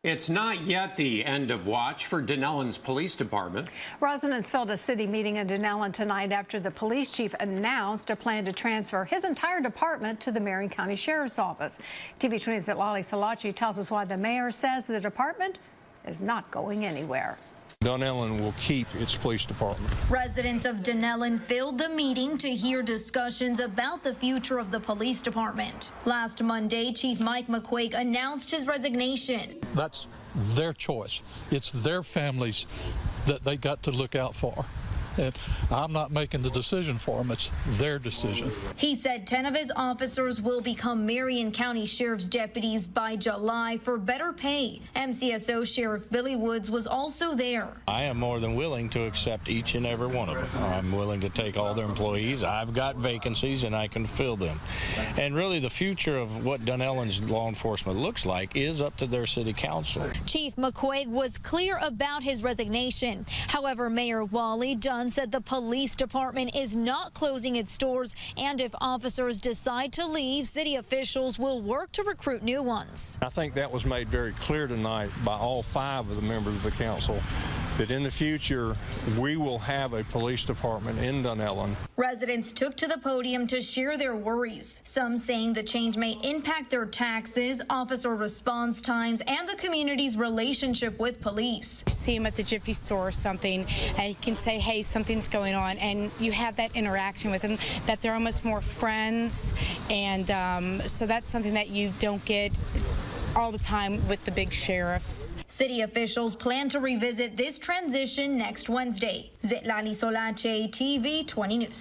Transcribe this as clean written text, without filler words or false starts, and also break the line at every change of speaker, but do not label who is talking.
It's not yet the end of watch for Dunnellon's Police Department.
Residents filled a city meeting in Dunnellon tonight after the police chief announced a plan to transfer his entire department to the Marion County Sheriff's Office. TV 20's Lali Salachi tells us why the mayor says the department is not going anywhere.
Dunnellon will keep its police department.
Residents of Dunnellon filled the meeting to hear discussions about the future of the police department. Last Monday, Chief Mike McQuaig announced his resignation.
That's their choice. It's their families that they got to look out for. And I'm not making the decision for them. It's their decision.
He said 10 of his officers will become Marion County Sheriff's deputies by July for better pay. MCSO Sheriff Billy Woods was also there.
I am more than willing to accept each and every one of them. I'm willing to take all their employees. I've got vacancies and I can fill them. And really the future of what Dunnellon's law enforcement looks like is up to their city council.
Chief McQuaig was clear about his resignation. However, Mayor Wally Dunn said the police department is not closing its doors, and if officers decide to leave, city officials will work to recruit new ones.
I think that was made very clear tonight by all 5 of the members of the council that in the future we will have a police department in Dunnellon.
Residents took to the podium to share their worries, some saying the change may impact their taxes, officer response times, and the community's relationship with police.
You see them at the Jiffy store or something, and you can say, hey, something's going on, and you have that interaction with them, that they're almost more friends, and so that's something that you don't get all the time with the big sheriffs.
City officials plan to revisit this transition next Wednesday. Lali Salachi, TV 20 News.